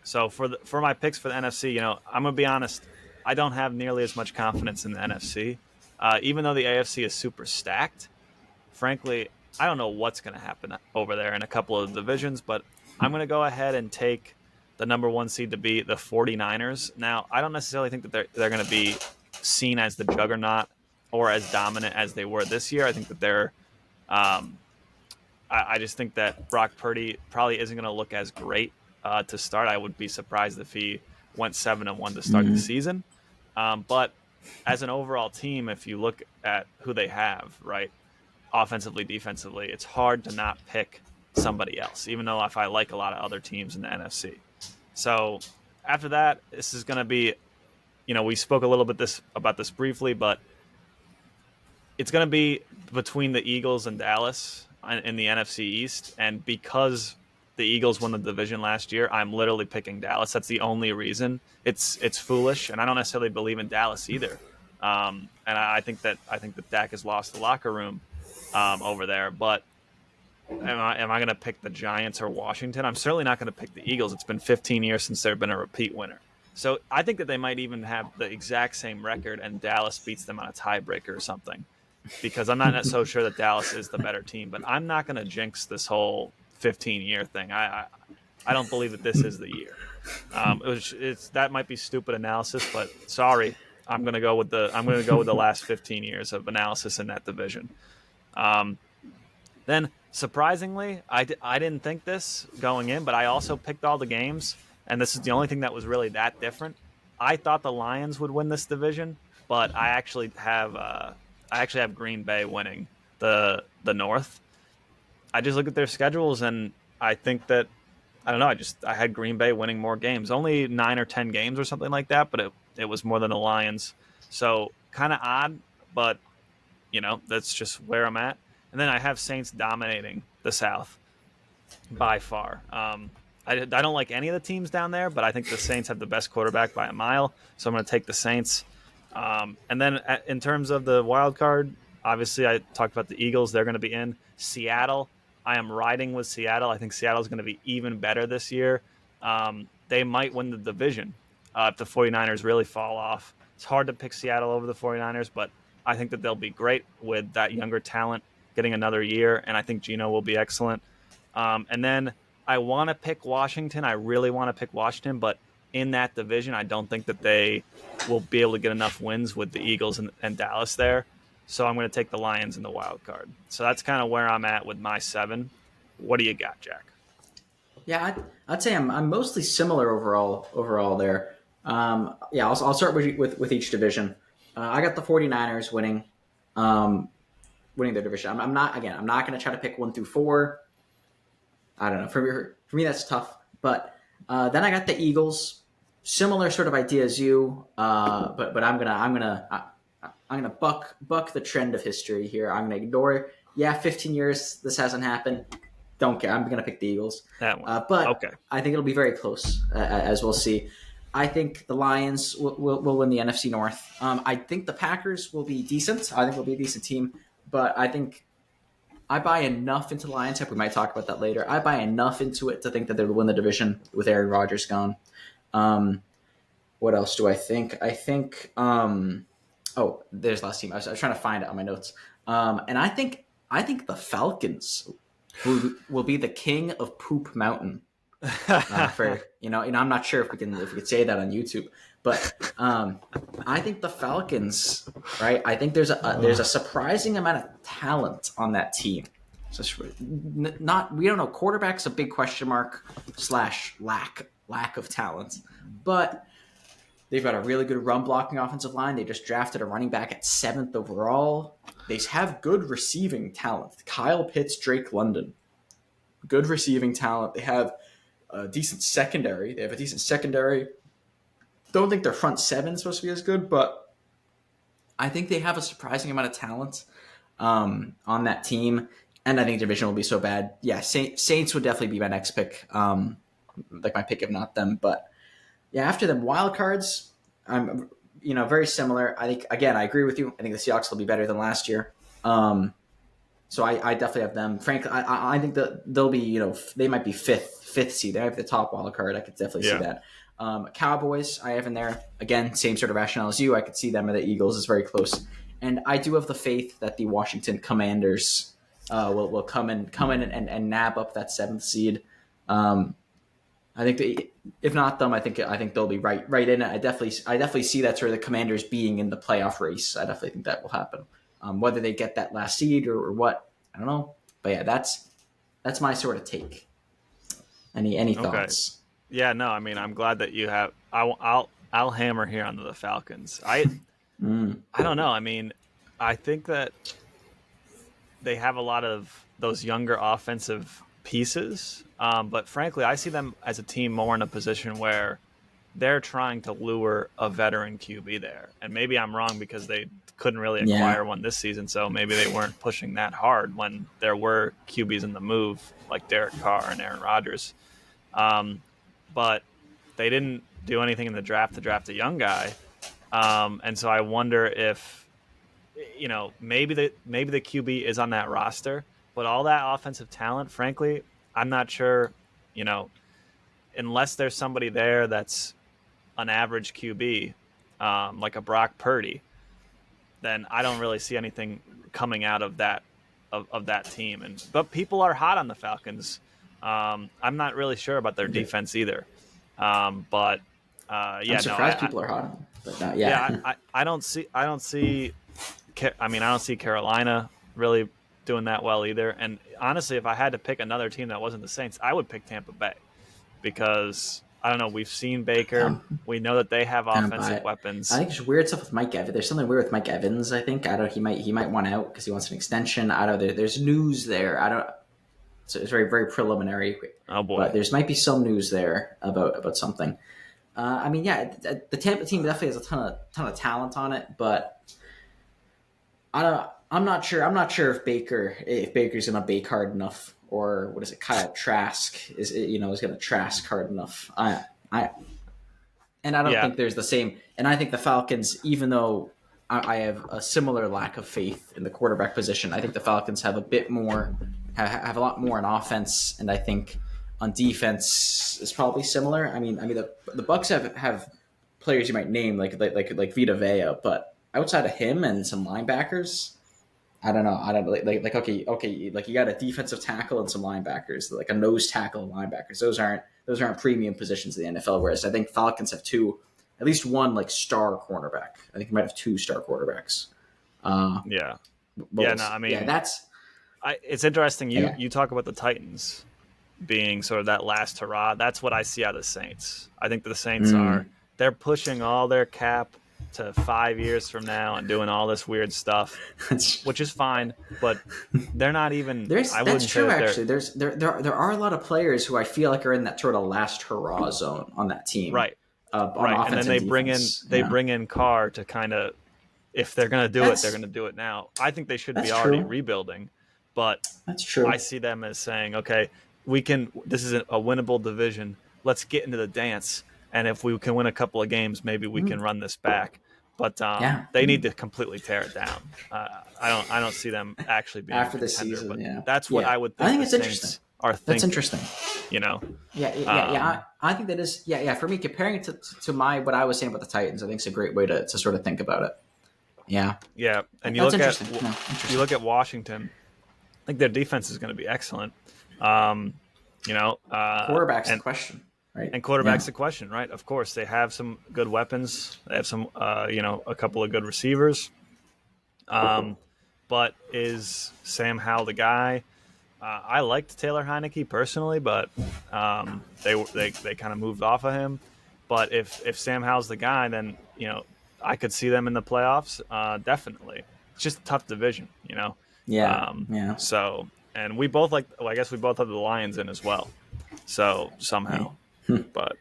So for my picks for the NFC, I'm gonna be honest. I don't have nearly as much confidence in the NFC, even though the AFC is super stacked. Frankly, I don't know what's going to happen over there in a couple of divisions, but I'm going to go ahead and take the number one seed to be the 49ers. Now, I don't necessarily think that they're going to be seen as the juggernaut or as dominant as they were this year. I think that they're um, I just think that Brock Purdy probably isn't going to look as great to start. I would be surprised if he went 7-1 to start the Mm-hmm. season. But as an overall team, if you look at who they have, right, offensively, defensively, it's hard to not pick somebody else, even though if I like a lot of other teams in the NFC. So after that, this is going to be, we spoke a little bit about this briefly, but it's going to be between the Eagles and Dallas in the NFC East. And because the Eagles won the division last year, I'm literally picking Dallas. That's the only reason. It's foolish, and I don't necessarily believe in Dallas either. And I think that Dak has lost the locker room over there. But am I going to pick the Giants or Washington? I'm certainly not going to pick the Eagles. It's been 15 years since they've been a repeat winner. So I think that they might even have the exact same record, and Dallas beats them on a tiebreaker or something. Because I'm not so sure that Dallas is the better team, but I'm not going to jinx this whole 15-year thing. I don't believe that this is the year. That might be stupid analysis, but sorry, I'm going to go with the last 15 years of analysis in that division. Then surprisingly, I didn't think this going in, but I also picked all the games, and this is the only thing that was really that different. I thought the Lions would win this division, but I actually have Green Bay winning the North. I just look at their schedules, and I think that I don't know. I had Green Bay winning more games, only 9 or 10 games or something like that, but it was more than the Lions. So kind of odd, but that's just where I'm at. And then I have Saints dominating the South by far. I don't like any of the teams down there, but I think the Saints have the best quarterback by a mile, so I'm going to take the Saints. And then in terms of the wild card, obviously I talked about the Eagles. They're going to be in Seattle. I am riding with Seattle. I think Seattle is going to be even better this year. They might win the division if the 49ers really fall off. It's hard to pick Seattle over the 49ers, but I think that they'll be great with that younger talent getting another year, and I think Geno will be excellent. And then I want to pick Washington. I really want to pick Washington, but in that division, I don't think that they will be able to get enough wins with the Eagles and Dallas there. So I'm going to take the Lions in the wild card. So that's kind of where I'm at with my 7. What do you got, Jack? Yeah, I'd say I'm mostly similar overall there. I'll start with each division. I got the 49ers winning their division. I'm not going to try to pick 1 through 4. I don't know. For me, that's tough. But then I got the Eagles, similar sort of idea as you. But I'm gonna buck the trend of history here. I'm gonna ignore. Yeah, 15 years this hasn't happened. Don't care. I'm gonna pick the Eagles. That one. But okay. I think it'll be very close, as we'll see. I think the Lions will win the NFC North. I think the Packers will be decent. I think they'll be a decent team. But I think I buy enough into the Lions. We might talk about that later. I buy enough into it to think that they will win the division with Aaron Rodgers gone. What else do I think? I think there's last team. I was trying to find it on my notes. And I think the Falcons will be the king of Poop Mountain. I'm not sure if we could say that on YouTube, but I think the Falcons, right? I think there's a surprising amount of talent on that team. So we don't know. Quarterback's a big question mark / lack of talent, but they've got a really good run blocking offensive line. They just drafted a running back at 7th overall. They have good receiving talent. Kyle Pitts, Drake London, good receiving talent. They have a decent secondary. Don't think their front 7 is supposed to be as good, but I think they have a surprising amount of talent on that team. And I think division will be so bad. Yeah, Saints would definitely be my next pick. Like my pick if not them. But yeah, after them, wild cards, I'm very similar. I think, again, I agree with you. I think the Seahawks will be better than last year. So I definitely have them. Frankly, I think that they'll be, they might be fifth seed. They have the top wild card. I could definitely see Yeah. that. Cowboys, I have in there. Again, same sort of rationale as you. I could see them, and the Eagles is very close. And I do have the faith that the Washington Commanders will come in and nab up that seventh seed. I think if not them, I think they'll be right in it. I definitely see that sort of the Commanders being in the playoff race. I definitely think that will happen. Whether they get that last seed or what, I don't know. But yeah, that's my sort of take. Any Okay. thoughts? Yeah, no, I mean, I'm glad that you have. I'll hammer here onto the Falcons. I don't know. I mean, I think that they have a lot of those younger offensive pieces, but frankly, I see them as a team more in a position where they're trying to lure a veteran QB there. And maybe I'm wrong because they couldn't really Yeah, acquire one this season, so maybe they weren't pushing that hard when there were QBs in the move like Derek Carr and Aaron Rodgers. Um, but they didn't do anything in the draft to draft a young guy. And so I wonder if maybe the QB is on that roster, but all that offensive talent, frankly, I'm not sure. You know, unless there's somebody there that's an average QB, like a Brock Purdy, then I don't really see anything coming out of that team. But people are hot on the Falcons. I'm not really sure about their defense either. But I'm yeah, no, surprised people are hot on them, but yeah, yeah. I don't see. I mean, I don't see Carolina really doing that well either. And honestly, if I had to pick another team that wasn't the Saints, I would pick Tampa Bay because I don't know. We've seen Baker. We know that they have I don't buy offensive it. I weapons. think there's weird stuff with Mike Evans. There's something weird with Mike Evans. I think I don't. He might want out because he wants an extension. I don't. There's news there. I don't. So it's very very preliminary, Oh but boy, there's might be some news there about something. I mean, yeah, the Tampa team definitely has a ton of talent on it, but I don't. I'm not sure. I'm not sure if Baker's going to bake hard enough, or what is it? Kyle Trask is going to Trask hard enough. I and I don't yeah, think there's the same. And I think the Falcons, even though I have a similar lack of faith in the quarterback position, I think the Falcons have a bit more, have a lot more on offense, and I think on defense is probably similar. I mean the Bucks have players you might name like Vita Vea, but outside of him and some linebackers, I don't know. I don't like okay. Like you got a defensive tackle and some linebackers, like a nose tackle and linebackers. Those aren't premium positions in the NFL. Whereas I think Falcons have two, at least one like star cornerback. I think you might have two star quarterbacks. Uh, yeah, yeah. No, both. I Yeah, mean, that's it's interesting. You yeah. you talk about the Titans being sort of that last hurrah. That's what I see out of the Saints. I think the Saints Mm, they're pushing all their cap to 5 years from now and doing all this weird stuff, that's which is fine, but they're not even. there's I that's wouldn't say true that they're actually. There are a lot of players who I feel like are in that sort of last hurrah zone on that team, right, on right. And offense then and they bring in defense. they Yeah, bring in Carr to kind of, if they're going to do it, they're going that's to do it now. I think they should be that's already true. rebuilding, but That's I true. see them as saying, okay, we can. This is a winnable division. Let's get into the dance, and if we can win a couple of games, maybe we Mm, can run this back. But yeah. they need to completely tear it down. I don't see them actually being a After the contender. season. But Yeah, that's what yeah. I would I think think the it's interesting. Saints are That's thinking. interesting. You know, Yeah. um, I think that is. Yeah. For me, comparing it to my what I was saying about the Titans, I think it's a great way to sort of think about it. Yeah, yeah. And you that's look at interesting. No, you interesting. look at Washington. I think their defense is going to be excellent. Um, you know, Quarterback's the and question, right? quarterback's Yeah. the question, right? Of course, they have some good weapons. They have some, a couple of good receivers. Um, but is Sam Howell the guy? I liked Taylor Heineke personally, but they kind of moved off of him. But if Sam Howell's the guy, then I could see them in the playoffs. Definitely, it's just a tough division, you know. Yeah. Um, Yeah. so and we both well, I guess we both have the Lions in as well. So Hey. somehow, but